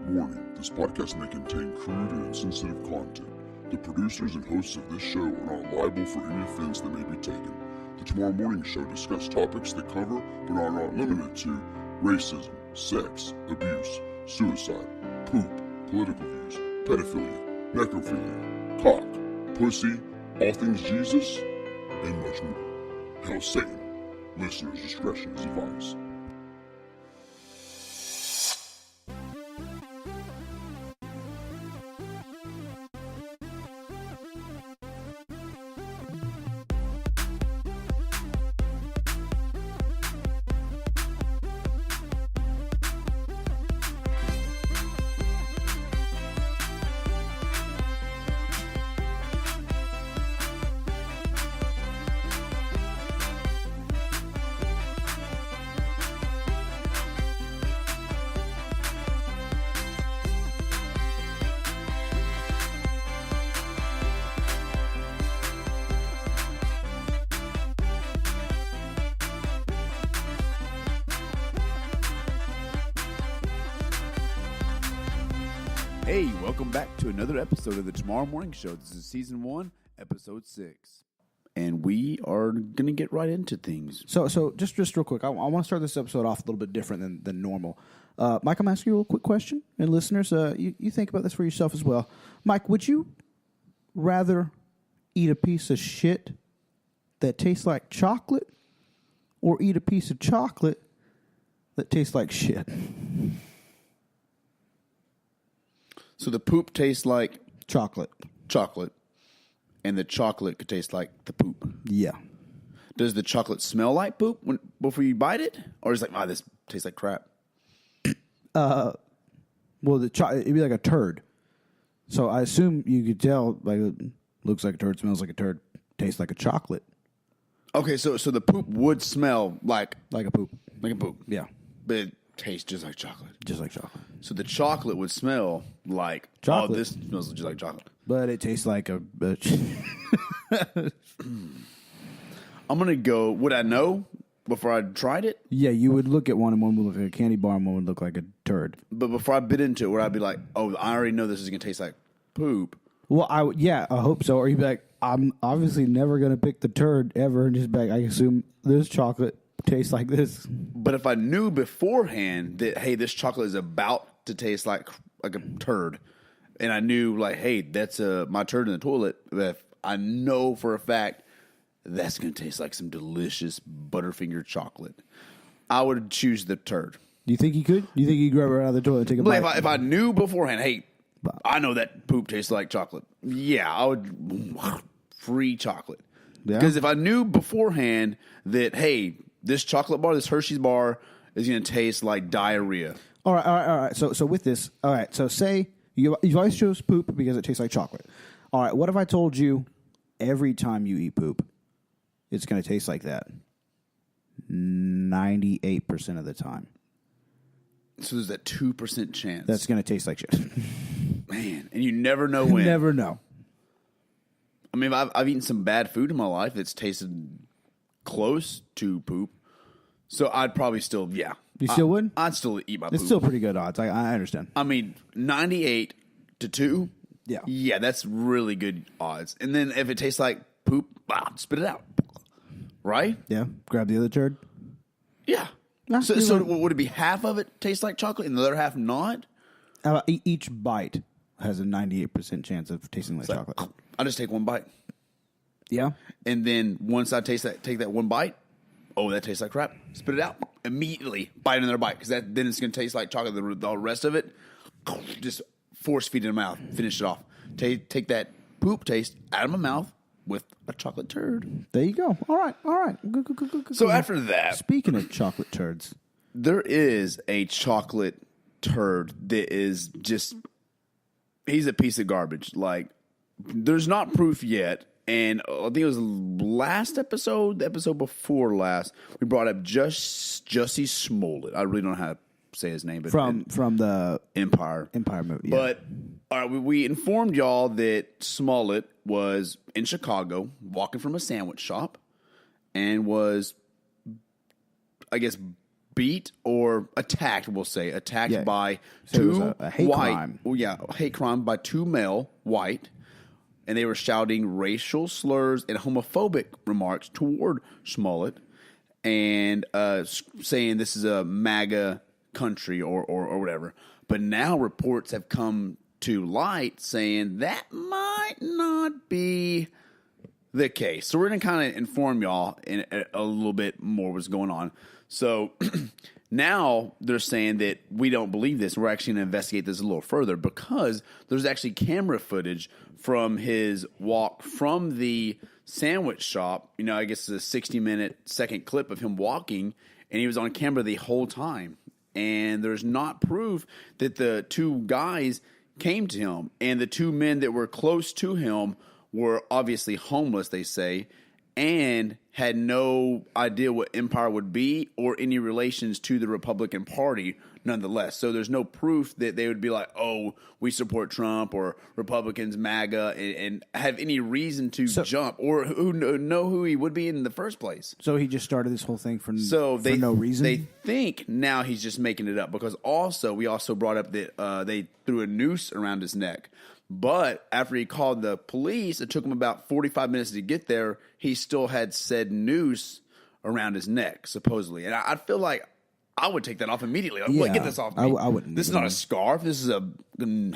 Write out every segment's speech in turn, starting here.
Warning, this podcast may contain crude and insensitive content. The producers and hosts of this show are not liable for any offense that may be taken. The Tomorrow Morning Show discusses topics that cover, but are not limited to, racism, sex, abuse, suicide, poop, political views, pedophilia, necrophilia, cock, pussy, all things Jesus, and much more. Hail Satan. Listeners' discretion is advised. Hey, welcome back to another episode of the Tomorrow Morning Show. This is Season 1, Episode 6. And we are going to get right into things. So just real quick, I want to start this episode off a little bit different than normal. Mike, I'm going to ask you a real quick question. And listeners, you think about this for yourself as well. Mike, would you rather eat a piece of shit that tastes like chocolate or eat a piece of chocolate that tastes like shit? So the poop tastes like Chocolate. And the chocolate could taste like the poop. Yeah. Does the chocolate smell like poop before you bite it? Or is it like, this tastes like crap? Well, it'd be like a turd. So I assume you could tell, like, it looks like a turd, smells like a turd, tastes like a chocolate. Okay, so the poop would smell like Like a poop. Yeah. But it tastes just like chocolate. Just like chocolate. So the chocolate would smell like Chocolate. Oh, this smells just like chocolate. But it tastes like a I'm gonna go. Would I know before I tried it? Yeah, you would look at one and one would look like a candy bar and one would look like a turd. But before I bit into it, where I'd be like, "Oh, I already know this is gonna taste like poop." Well, I hope so. Or you'd be like, I'm obviously never gonna pick the turd ever, and just be like, I assume this chocolate tastes like this. But if I knew beforehand that, hey, this chocolate is about to taste like a turd, and I knew like, hey, that's my turd in the toilet, if I know for a fact that's going to taste like some delicious Butterfinger chocolate, I would choose the turd. Do you think you could? Do you think you'd grab it out of the toilet and take a bite? If I knew beforehand, hey, I know that poop tastes like chocolate, yeah, I would free chocolate. Yeah? Because if I knew beforehand that, hey, this chocolate bar, this Hershey's bar, is going to taste like diarrhea. All right. So with this, all right. So say you've always chose poop because it tastes like chocolate. All right. What if I told you every time you eat poop, it's going to taste like that 98% of the time? So there's that 2% chance. That's going to taste like shit. Man, and you never know when. Never know. I mean, I've eaten some bad food in my life that's tasted close to poop. So I'd probably still, yeah. You still would? I'd still eat my poop. It's still pretty good odds. I understand. I mean, 98 to 2. Yeah. Yeah, that's really good odds. And then if it tastes like poop, spit it out. Right? Yeah. Grab the other turd. Yeah. Nah, So would it be half of it taste like chocolate and the other half not? Each bite has a 98% chance of tasting like chocolate. I just take one bite. Yeah. And then once I take that one bite, oh, that tastes like crap. Spit it out immediately. Bite another bite because then it's going to taste like chocolate. The rest of it, just force feed in the mouth. Finish it off. Take that poop taste out of my mouth with a chocolate turd. There you go. All right. Good. So after that, Speaking of chocolate turds, there is a chocolate turd that is just, he's a piece of garbage. Like, there's not proof yet. And I think it was the episode before last, we brought up Jussie Smollett. I really don't know how to say his name, but from the Empire movie. Yeah. But all right, we informed y'all that Smollett was in Chicago walking from a sandwich shop and was, I guess, beat or attacked, we'll say, by So it was two a hate white, crime. well, yeah, a hate crime by two male white, and they were shouting racial slurs and homophobic remarks toward Smollett, and saying this is a MAGA country or whatever. But now reports have come to light saying that might not be the case. So we're going to kind of inform y'all in a little bit more what's going on. So now they're saying that we don't believe this. We're actually going to investigate this a little further because there's actually camera footage from his walk from the sandwich shop. You know, I guess it's a 60-minute second clip of him walking, and he was on camera the whole time. And there's not proof that the two guys came to him. And the two men that were close to him were obviously homeless, they say, and had no idea what Empire would be or any relations to the Republican Party nonetheless. So there's no proof that they would be like, oh, we support Trump or Republicans, MAGA, and have any reason to jump or who know who he would be in the first place. So he just started this whole thing for no reason? They think now he's just making it up because we also brought up that they threw a noose around his neck. But after he called the police, it took him about 45 minutes to get there. He still had said noose around his neck, supposedly. And I feel like I would take that off immediately. Like, get this off me. I wouldn't. This is not a scarf. This is a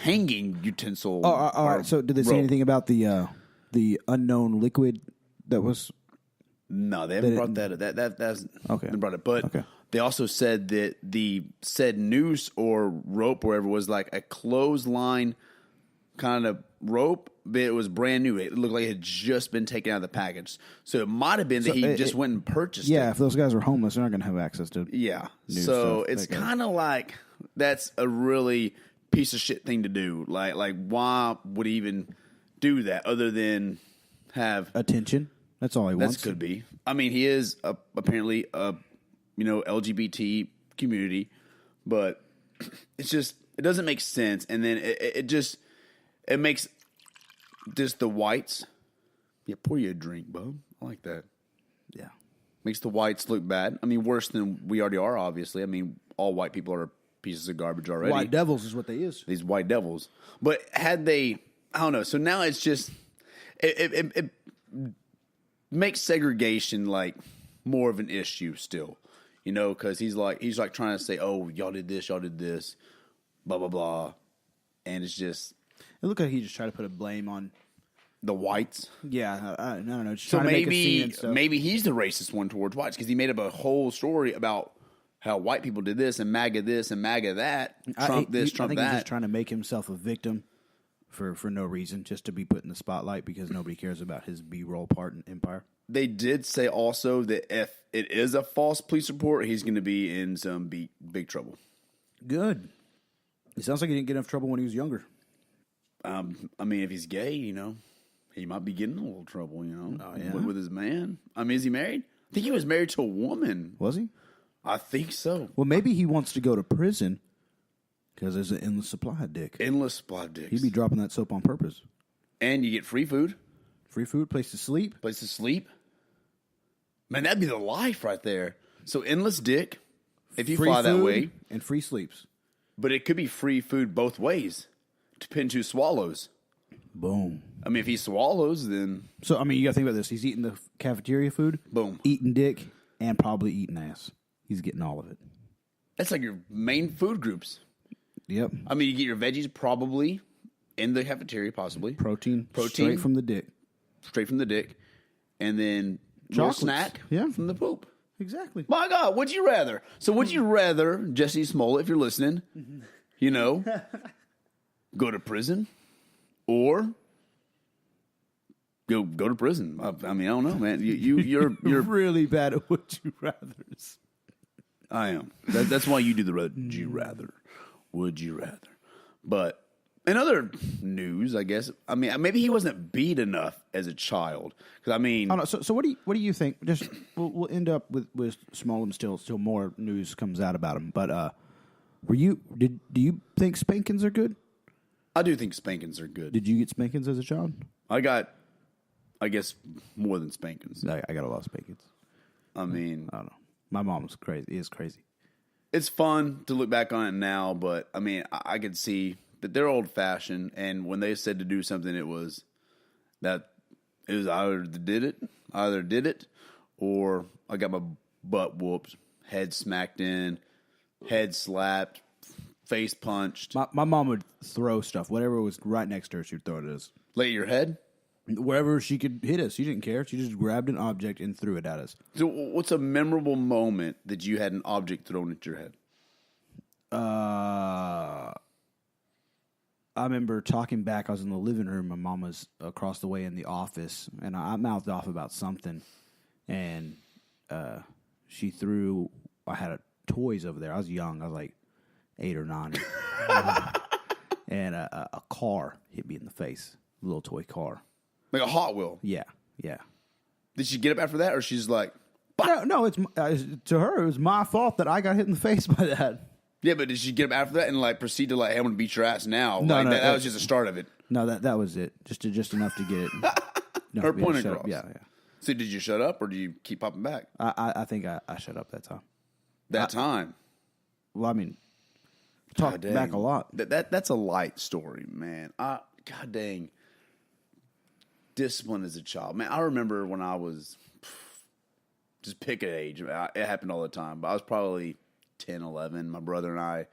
hanging utensil. Oh, all right. So did they say anything about the unknown liquid that was? No, they haven't brought that. That's okay. They brought it, but they also said that the said noose or rope, or whatever, was like a clothesline kind of rope, but it was brand new. It looked like it had just been taken out of the package. So it might have been that he just went and purchased it. Yeah, if those guys are homeless, they're not going to have access to so stuff. it's kind of like that's a really piece of shit thing to do. Like why would he even do that other than have attention? That's all he wants. That could be. I mean, he is apparently a LGBT community, but it's just it doesn't make sense. And then it makes just the whites. Yeah, pour you a drink, bub. I like that. Yeah. Makes the whites look bad. I mean, worse than we already are, obviously. I mean, all white people are pieces of garbage already. White devils is what they is. These white devils. But had they, I don't know. So now it's just, it makes segregation like more of an issue still. You know, because he's like trying to say, oh, y'all did this, blah, blah, blah. And it's just. It looked like he just tried to put a blame on the whites. Yeah, I don't know. Just so trying to make a scene and stuff. Maybe he's the racist one towards whites because he made up a whole story about how white people did this and MAGA this and MAGA that, Trump this, Trump that. I think he's just trying to make himself a victim for no reason, just to be put in the spotlight because nobody cares about his B-roll part in Empire. They did say also that if it is a false police report, he's going to be in some big trouble. Good. It sounds like he didn't get enough trouble when he was younger. I mean, if he's gay, he might be getting in a little trouble, Oh, with his man. I mean, is he married? I think he was married to a woman. Was he? I think so. Well, maybe he wants to go to prison because there's an endless supply of dick. Endless supply of dicks. He'd be dropping that soap on purpose. And you get free food. Free food, place to sleep. Place to sleep. Man, that'd be the life right there. So endless dick, if you fly that way. And free sleeps. But it could be free food both ways. Depends who swallows. Boom. I mean, if he swallows, then... So, I mean, you got to think about this. He's eating the cafeteria food. Boom. Eating dick and probably eating ass. He's getting all of it. That's like your main food groups. Yep. I mean, you get your veggies probably in the cafeteria, possibly. Protein. Straight from the dick. Straight from the dick. And then Chocolates. Snack from the poop. Exactly. My God, would you rather? So would you rather, Jussie Smollett, if you're listening, go to prison or go to prison? I mean, I don't know, man. You're really bad at would you rather's. I am. That's why you do the would you rather. Would you rather? But in other news, I guess. I mean, maybe he wasn't beat enough as a child. Because I mean, I don't know. So what do you think? Just we'll end up with Smollett still more news comes out about him. But do you think spankings are good? I do think spankings are good. Did you get spankings as a child? I got, I guess, more than spankings. I got a lot of spankings. I mean, I don't know. My mom's crazy. Is crazy. It's fun to look back on it now, but I mean, I could see that they're old fashioned, and when they said to do something, it was either did it, or I got my butt whooped, head smacked in, head slapped, face punched. My mom would throw stuff. Whatever was right next to her, she would throw it at us. Lay your head? Wherever she could hit us. She didn't care. She just grabbed an object and threw it at us. So what's a memorable moment that you had an object thrown at your head? I remember talking back. I was in the living room. My mom was across the way in the office, and I mouthed off about something, and she threw. I had toys over there. I was young. I was like 8 or 9, and a car hit me in the face. A little toy car, like a Hot Wheel. Yeah. Did she get up after that, or she's like, No. It's to her. It was my fault that I got hit in the face by that. yeah, but did she get up after that and like proceed to like, hey, I'm gonna beat your ass now? No, like, no, that was just the start of it. No, that was it. Just enough to get it. Her point across. Yeah. So did you shut up, or do you keep popping back? I think I shut up that time. Time. Well, I mean, talked back a lot. That's a light story, man. God dang. Discipline as a child, man. I remember when I was just pick an age. It happened all the time, but I was probably 10, 11. My brother and I,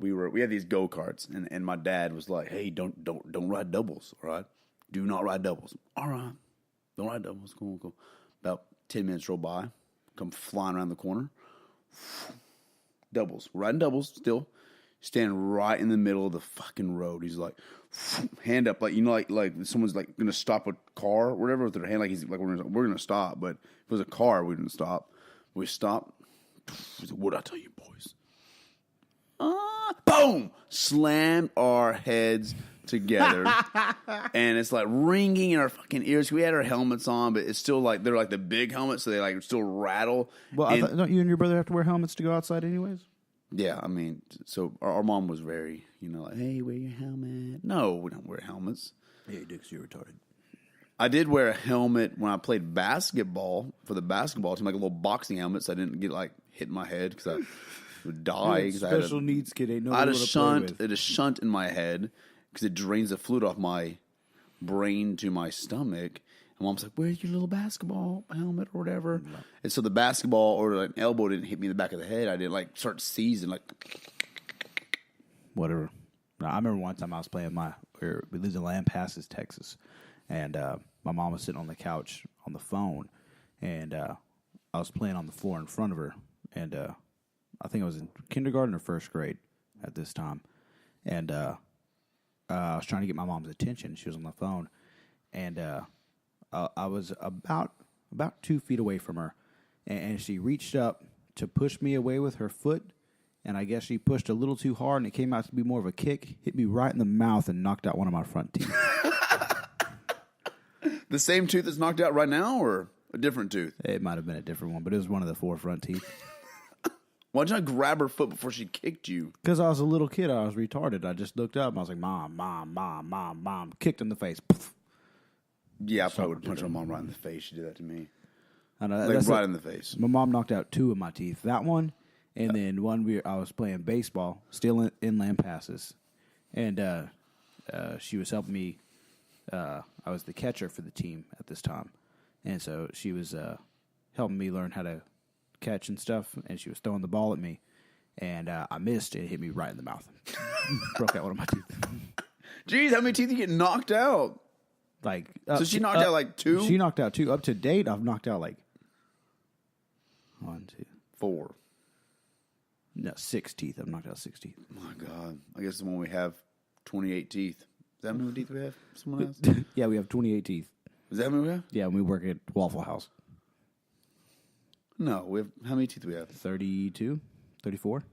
we had these go-karts, and my dad was like, "Hey, don't ride doubles, all right? Do not ride doubles, all right? Don't ride doubles. Cool. About 10 minutes roll by, come flying around the corner, doubles, riding doubles still." Stand right in the middle of the fucking road. He's like, hand up, like like someone's like gonna stop a car or whatever with their hand, like he's like we're gonna stop. But if it was a car, we didn't stop. We stopped. He's like, "What'd I tell you, boys?" Boom! Slammed our heads together, and it's like ringing in our fucking ears. We had our helmets on, but it's still like they're like the big helmets, so they like still rattle. Well, don't you and your brother have to wear helmets to go outside, anyways? Yeah, I mean, so our mom was very, like, hey, wear your helmet. No, we don't wear helmets. Yeah, you do because you're retarded. I did wear a helmet when I played basketball for the basketball team, like a little boxing helmet, so I didn't get, like, hit in my head because I would die. Special needs kid ain't no I had a shunt in my head because it drains the fluid off my brain to my stomach. And mom's like, "Where's your little basketball helmet or whatever?" No. And so the basketball or an elbow didn't hit me in the back of the head. I didn't like start seizing like whatever. No, I remember one time I was playing we lived in Lampasas, Texas, and my mom was sitting on the couch on the phone, and I was playing on the floor in front of her, and I think I was in kindergarten or first grade at this time, and I was trying to get my mom's attention. She was on the phone, and I was about 2 feet away from her, and she reached up to push me away with her foot, and I guess she pushed a little too hard, and it came out to be more of a kick, hit me right in the mouth, and knocked out one of my front teeth. The same tooth that's knocked out right now, or a different tooth? It might have been a different one, but it was one of the 4 front teeth. Why'd you not grab her foot before she kicked you? Because I was a little kid. I was retarded. I just looked up, and I was like, Mom, Mom, Mom, Mom, Mom. Kicked in the face. Yeah, I probably would punch my mom right in the face. She did that to me. I know, like right in the face. My mom knocked out 2 of my teeth. That one, and then one I was playing baseball, still in Lampasas, and she was helping me. I was the catcher for the team at this time, and so she was helping me learn how to catch and stuff, and she was throwing the ball at me, and I missed, and it hit me right in the mouth. Broke out one of my teeth. Jeez, how many teeth you get knocked out? Like, so she knocked out like 2? She knocked out 2. Up to date, I've knocked out like 1, 2, 4. No, 6 teeth. I've knocked out 6 teeth. Oh my God. I guess the one we have 28 teeth. Is that how many teeth we have? Someone else? Yeah, we have 28 teeth. Is that how many we have? Yeah, and we work at Waffle House. No, we have. How many teeth do we have? 32, 34.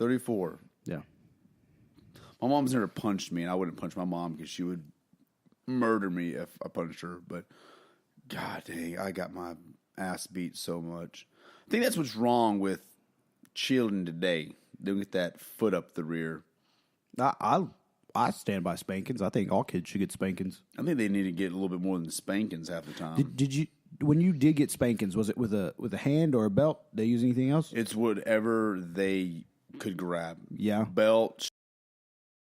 34. Yeah. My mom's never punched me, and I wouldn't punch my mom because she would murder me if I punched her. But God dang, I got my ass beat so much. I think that's what's wrong with children today. They don't get that foot up the rear. I stand by spankings. I think all kids should get spankings. I think they need to get a little bit more than spankings half the time. when you did get spankings, was it with a hand or a belt? They use anything else? It's whatever they could grab. Yeah. Belt,